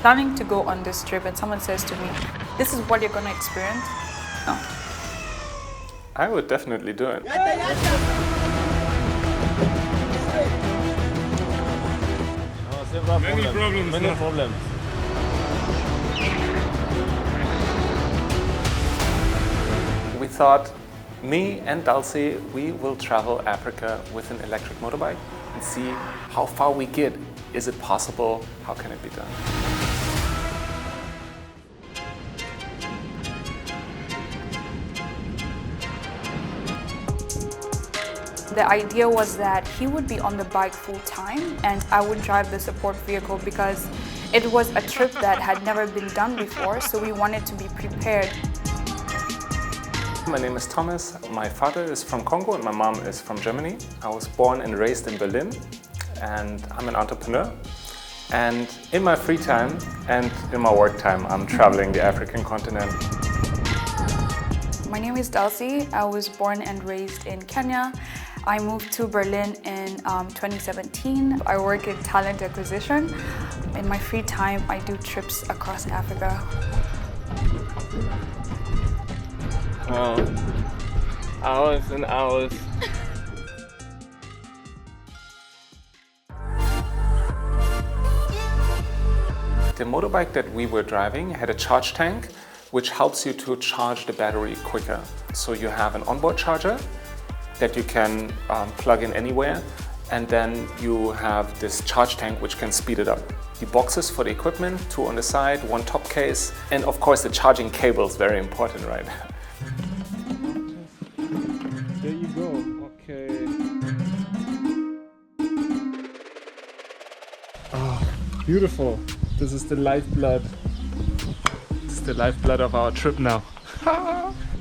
planning to go on this trip and someone says to me, this is what you're going to experience, no. I would definitely do it. Many problems. We thought, me and Dulcie, we will travel Africa with an electric motorbike and see how far we get. Is it possible? How can it be done? The idea was that he would be on the bike full time and I would drive the support vehicle because it was a trip that had never been done before, so we wanted to be prepared. My name is Thomas. My father is from Congo and my mom is from Germany. I was born and raised in Berlin and I'm an entrepreneur. And in my free time and in my work time, I'm traveling the African continent. My name is Dulcie. I was born and raised in Kenya. I moved to Berlin in 2017. I work in talent acquisition. In my free time, I do trips across Africa. Hours and hours. The motorbike that we were driving had a charge tank, which helps you to charge the battery quicker. So you have an onboard charger that you can plug in anywhere, and then you have this charge tank which can speed it up. The boxes for the equipment, 2 on the side, 1 top case, and of course the charging cable is very important, right? There you go. Okay. Oh, beautiful. This is the lifeblood. This is the lifeblood of our trip now.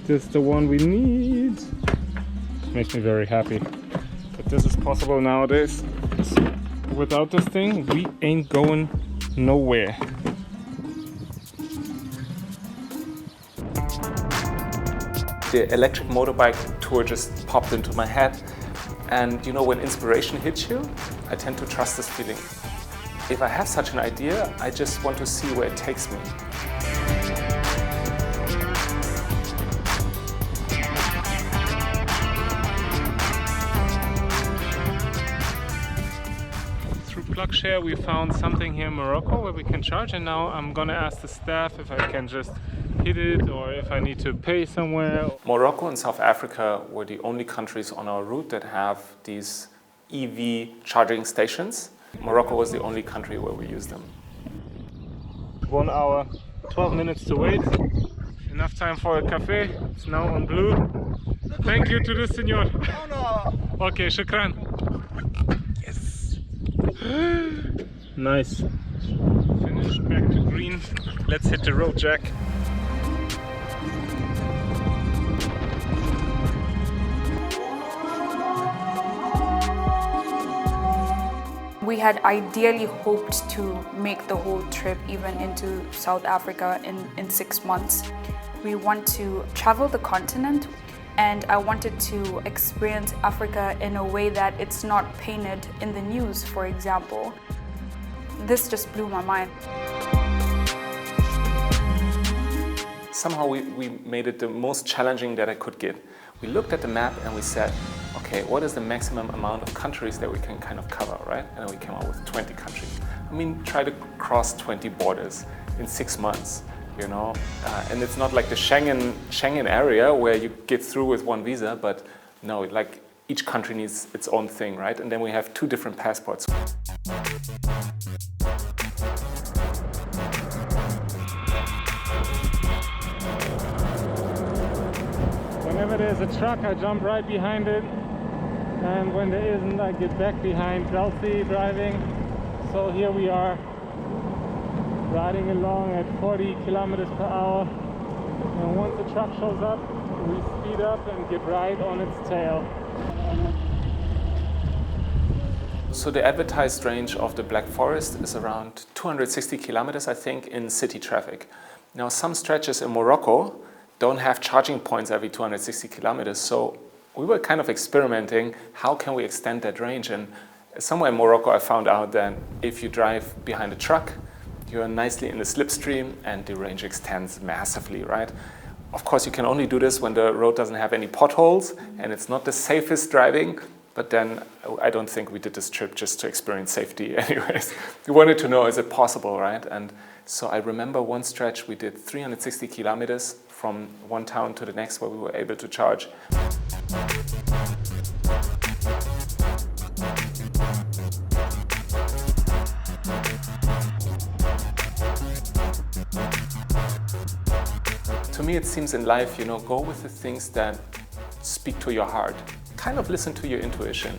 This is the one we need. Makes me very happy that this is possible nowadays. Without this thing, we ain't going nowhere. The electric motorbike tour just popped into my head. And you know, when inspiration hits you, I tend to trust this feeling. If I have such an idea, I just want to see where it takes me. Share, we found something here in Morocco where we can charge, and now I'm gonna ask the staff if I can just hit it or if I need to pay somewhere. Morocco and South Africa were the only countries on our route that have these EV charging stations. Morocco was the only country where we used them. 1 hour, 12 minutes to wait. Enough time for a cafe. It's now on blue. Thank you to the senor. Okay, shukran. Nice. Finish, back to green. Let's hit the road, Jack. We had ideally hoped to make the whole trip even into South Africa in 6 months. We want to travel the continent, and I wanted to experience Africa in a way that it's not painted in the news, for example. This just blew my mind. Somehow we made it the most challenging that I could get. We looked at the map and we said, okay, what is the maximum amount of countries that we can kind of cover, right? And then we came out with 20 countries. I mean, try to cross 20 borders in 6 months. You know, and it's not like the Schengen area where you get through with 1 visa, but no, like each country needs its own thing, right? And then we have 2 different passports. Whenever there's a truck, I jump right behind it, and when there isn't, I get back behind Dulcie driving. So here we are, riding along at 40 kilometers per hour, and once the truck shows up, we speed up and get right on its tail. So the advertised range of the Black Forest is around 260 kilometers, I think, in city traffic. Now, some stretches in Morocco don't have charging points every 260 kilometers, so we were kind of experimenting, how can we extend that range? And somewhere in Morocco, I found out that if you drive behind a truck, You're nicely in the slipstream and the range extends massively, right? Of course, you can only do this when the road doesn't have any potholes and it's not the safest driving, but then I don't think we did this trip just to experience safety anyways. We wanted to know, is it possible, right? And so I remember one stretch we did 360 kilometers from one town to the next where we were able to charge. To me, it seems in life, you know, go with the things that speak to your heart. Kind of listen to your intuition.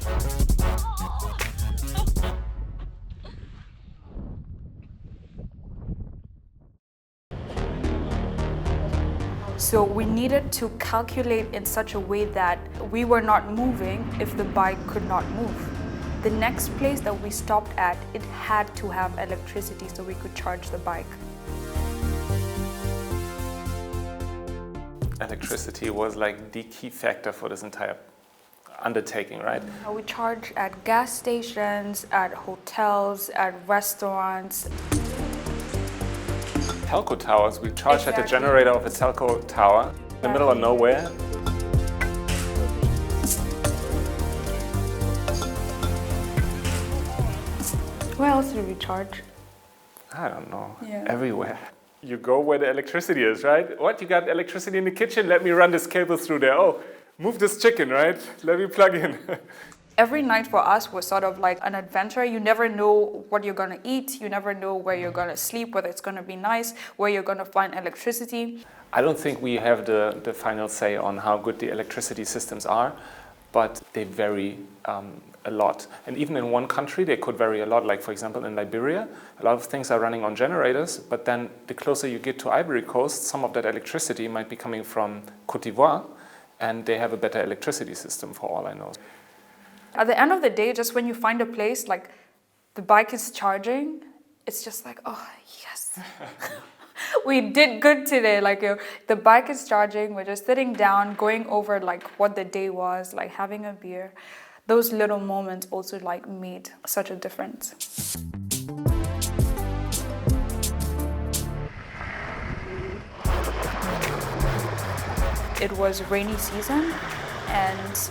So we needed to calculate in such a way that we were not moving if the bike could not move. The next place that we stopped at, it had to have electricity so we could charge the bike. Electricity was like the key factor for this entire undertaking, right? We charge at gas stations, at hotels, at restaurants. Telco towers, we charged at the generator of a telco tower in the middle of nowhere. Where else did we charge? I don't know, Yeah. Everywhere. You go where the electricity is, right? What, you got electricity in the kitchen? Let me run this cable through there. Oh, move this chicken, right? Let me plug in. Every night for us was sort of like an adventure. You never know what you're gonna eat. You never know where you're gonna sleep, whether it's gonna be nice, where you're gonna find electricity. I don't think we have the final say on how good the electricity systems are, but they vary a lot. And even in one country, they could vary a lot. Like, for example, in Liberia, a lot of things are running on generators, but then the closer you get to Ivory Coast, some of that electricity might be coming from Côte d'Ivoire, and they have a better electricity system for all I know. At the end of the day, just when you find a place, like the bike is charging, it's just like, oh, yes. We did good today. Like the bike is charging, we're just sitting down, going over like what the day was, like having a beer. Those little moments also like made such a difference. It was rainy season and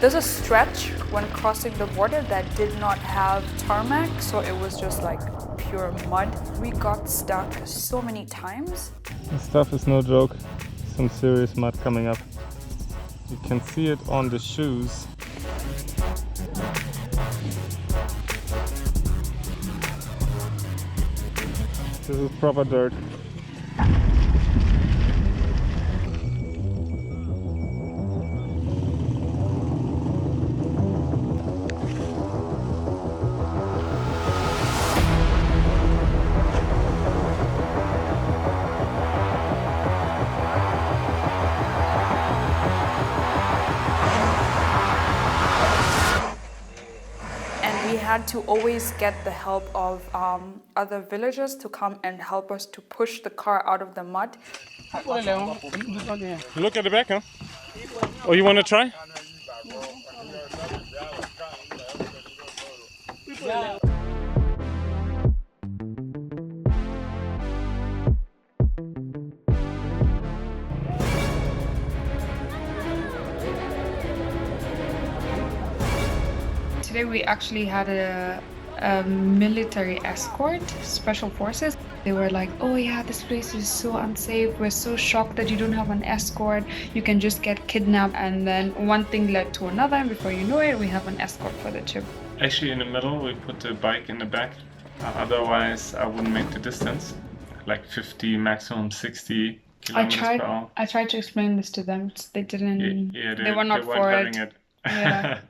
there's a stretch when crossing the border that did not have tarmac, so it was just like pure mud. We got stuck so many times. This stuff is no joke. Some serious mud coming up. You can see it on the shoes. This is proper dirt. We had to always get the help of other villagers to come and help us to push the car out of the mud. Look at the back, huh? Oh, you want to try? Today we actually had a military escort, special forces. They were like, oh yeah, this place is so unsafe. We're so shocked that you don't have an escort. You can just get kidnapped. And then one thing led to another, and before you know it, we have an escort for the trip. Actually, in the middle, we put the bike in the back. Otherwise, I wouldn't make the distance. Like 50, maximum 60 kilometers per hour. I tried to explain this to them. They didn't. Yeah, they were not for it. Yeah.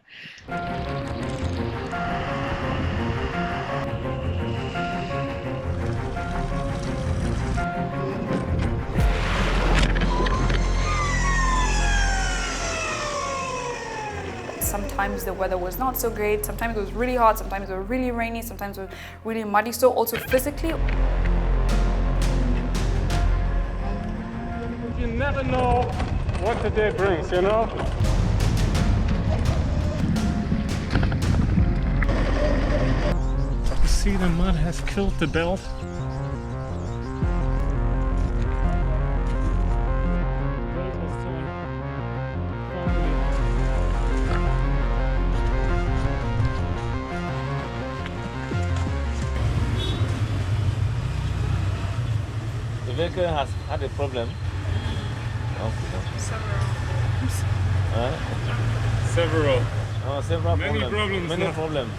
Sometimes the weather was not so great, sometimes it was really hot, sometimes it was really rainy, sometimes it was really muddy. So also physically. You never know what the day brings, you know? You see the mud has killed the belt. EBIKE has had a problem. Several. Several Many problems. problems Many now. problems.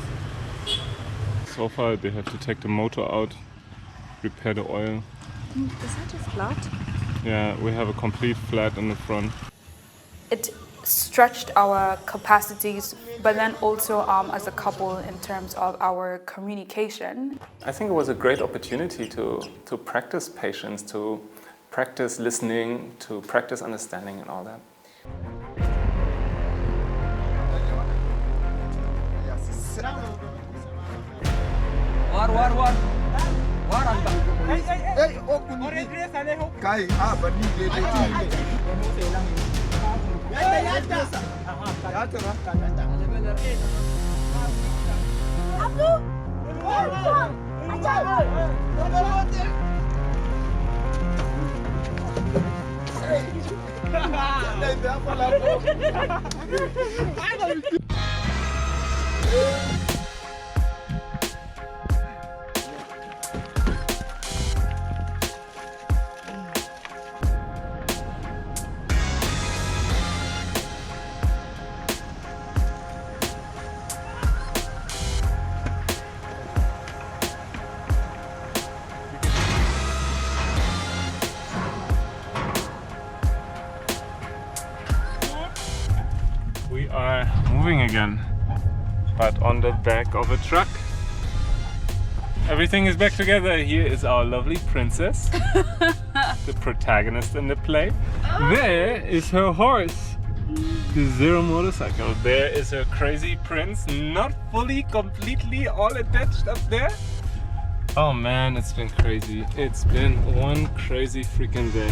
So far they have to take the motor out, repair the oil. Is that a flat? Yeah, we have a complete flat in the front. It stretched our capacities, but then also as a couple in terms of our communication. I think it was a great opportunity to practice patience, to practice listening, to practice understanding and all that. We are moving again, but on the back of a truck. Everything is back together. Here is our lovely princess, the protagonist in the play. There is her horse, the Zero motorcycle. There is her crazy prince, not fully, completely all attached up there. Oh man, it's been crazy. It's been one crazy freaking day.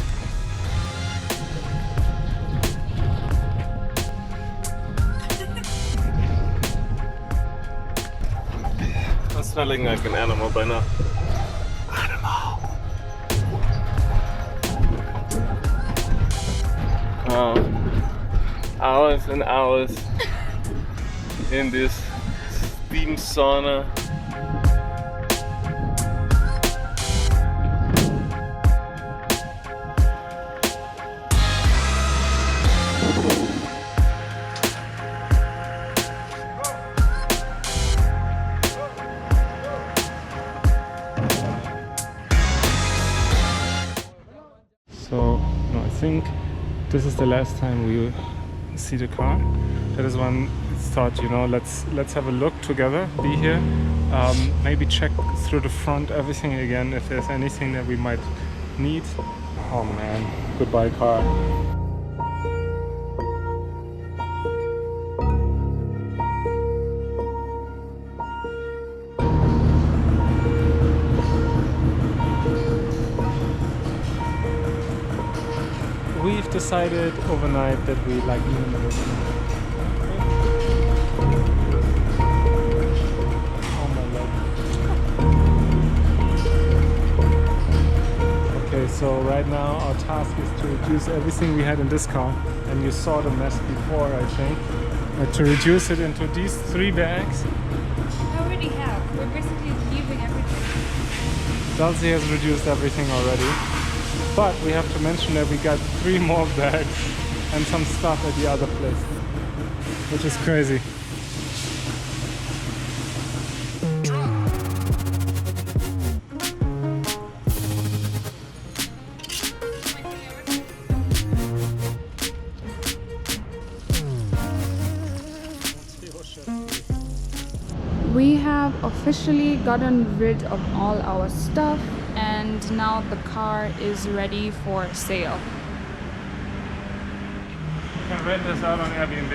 I'm smelling like an animal by now. Hours and hours in this steam sauna. So I think this is the last time we see the car. That is when it's thought, you know, let's have a look together, be here, maybe check through the front, everything again, if there's anything that we might need. Oh man, goodbye car. We've decided overnight that we like minimalism. Oh my lord. Okay, so right now our task is to reduce everything we had in this car, and you saw the mess before, I think. To reduce it into these 3 bags. I already have. We're basically leaving everything. Dulcie has reduced everything already. But we have to mention that we got 3 more bags and some stuff at the other place, which is crazy. We have officially gotten rid of all our stuff, and now the car is ready for sale. You can rent this out on Airbnb.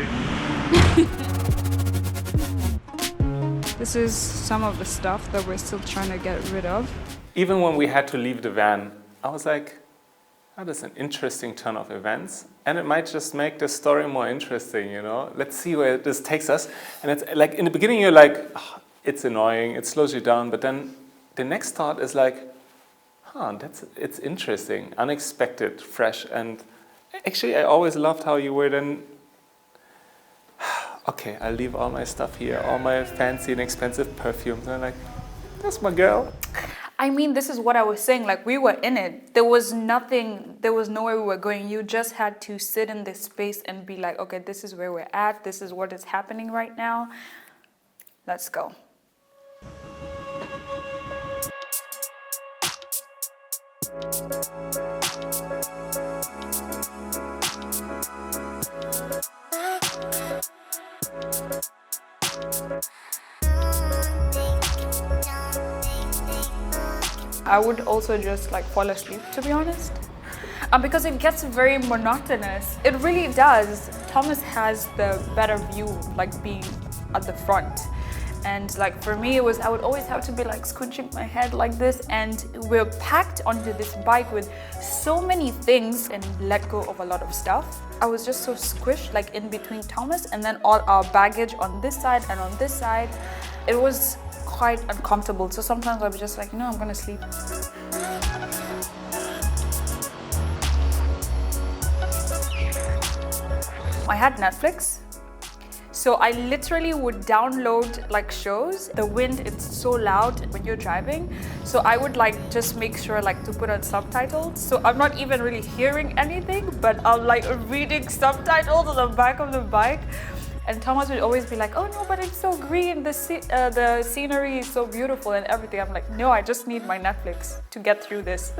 This is some of the stuff that we're still trying to get rid of. Even when we had to leave the van, I was like, oh, that's an interesting turn of events. And it might just make the story more interesting, you know? Let's see where this takes us. And it's like, in the beginning you're like, oh, it's annoying, it slows you down. But then the next thought is like, it's interesting, unexpected, fresh. And actually I always loved how you were then, okay, I'll leave all my stuff here, all my fancy and expensive perfumes. And I'm like, that's my girl. I mean, this is what I was saying, like we were in it. There was nothing, there was nowhere we were going. You just had to sit in this space and be like, okay, this is where we're at. This is what is happening right now. Let's go. I would also just like fall asleep, to be honest, because it gets very monotonous. It really does. Thomas has the better view, like being at the front. And like for me, it was, I would always have to be like scooching my head like this, and we're packed onto this bike with so many things and let go of a lot of stuff. I was just so squished like in between Thomas and then all our baggage on this side and on this side. It was quite uncomfortable. So sometimes I'd be just like, no, I'm gonna sleep. I had Netflix. So I literally would download like shows. The wind, it's so loud when you're driving. So I would like just make sure like to put on subtitles. So I'm not even really hearing anything, but I'm like reading subtitles on the back of the bike. And Thomas would always be like, oh no, but it's so green, the scenery is so beautiful and everything. I'm like, no, I just need my Netflix to get through this.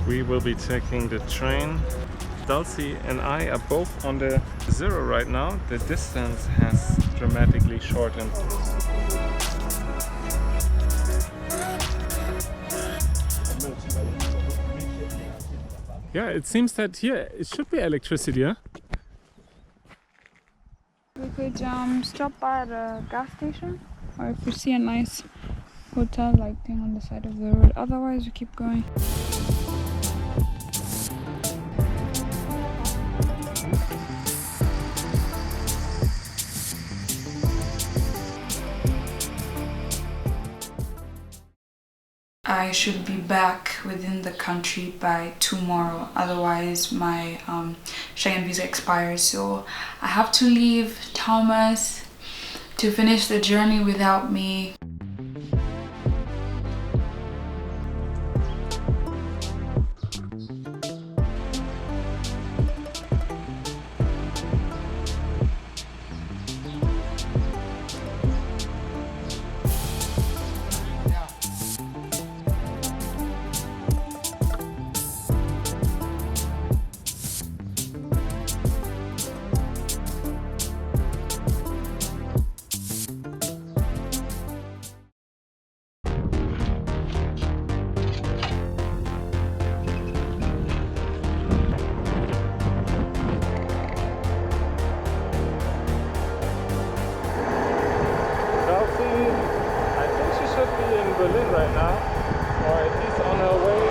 We will be taking the train. Dulcie and I are both on the Zero right now. The distance has dramatically shortened. Yeah, it seems that here it should be electricity, yeah? We could stop by the gas station, or if we see a nice hotel-like thing on the side of the road. Otherwise, we keep going. I should be back within the country by tomorrow, otherwise my Schengen visa expires. So I have to leave Thomas to finish the journey without me. Berlin right now, or at least on her way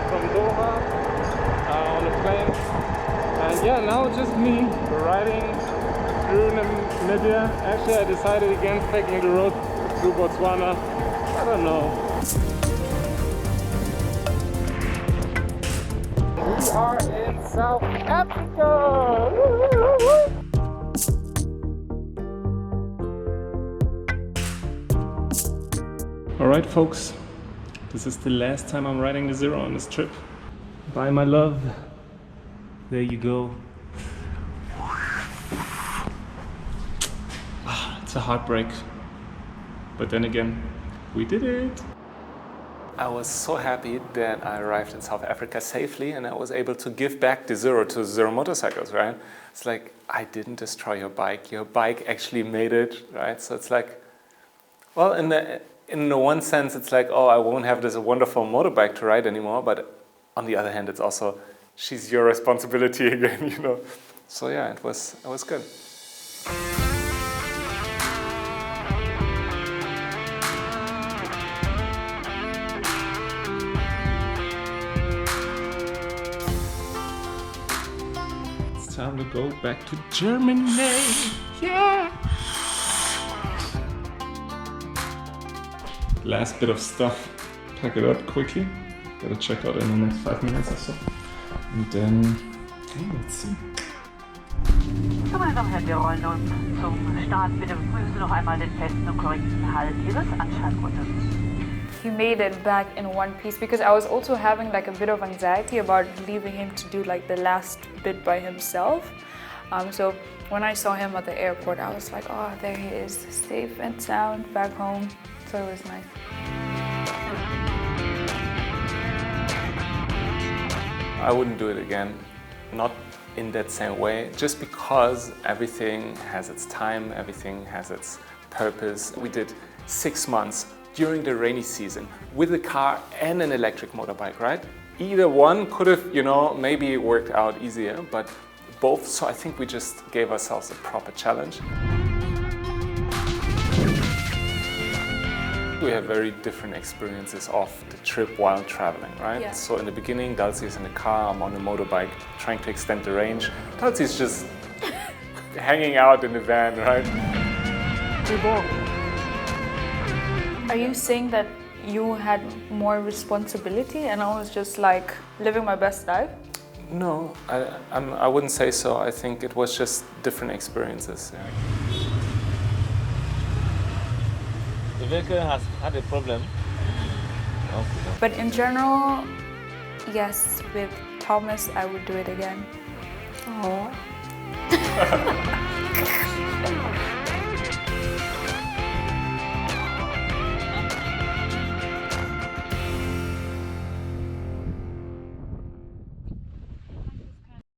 from Doha on a plane. And yeah, now just me riding through Namibia. Actually, I decided against taking the road through Botswana. I don't know. We are in South Africa! Woo-hoo-hoo-hoo! Alright folks, this is the last time I'm riding the Zero on this trip. Bye my love. There you go. It's a heartbreak. But then again, we did it. I was so happy that I arrived in South Africa safely and I was able to give back the Zero to Zero Motorcycles, right? It's like, I didn't destroy your bike actually made it, right? So it's like, well, in the one sense, it's like, oh, I won't have this wonderful motorbike to ride anymore. But on the other hand, it's also, she's your responsibility again, you know. So yeah, it was good. time to go back to Germany. Yeah! Last bit of stuff. Pack it up quickly. Gotta check out in the next 5 minutes or so. And then, let's see. So, meine Damen und Herren, wir rollen uns zum Start. Bitte prüfen Sie noch einmal den festen und korrekten Halt Ihres Anschnallgurtes. He made it back in one piece because I was also having like a bit of anxiety about leaving him to do like the last bit by himself. So when I saw him at the airport, I was like, oh, there he is, safe and sound, back home. So it was nice. I wouldn't do it again, not in that same way, just because everything has its time, everything has its purpose. We did 6 months during the rainy season with a car and an electric motorbike, right? Either one could have, maybe worked out easier, but both, so I think we just gave ourselves a proper challenge. We have very different experiences of the trip while traveling, right? Yeah. So in the beginning, Dulcie is in the car, I'm on a motorbike trying to extend the range. Dulcie is just hanging out in the van, right? Are you saying that you had more responsibility and I was just like living my best life? No, I wouldn't say so. I think it was just different experiences. Yeah. The vehicle has had a problem. But in general, yes, with Thomas, I would do it again. Aww.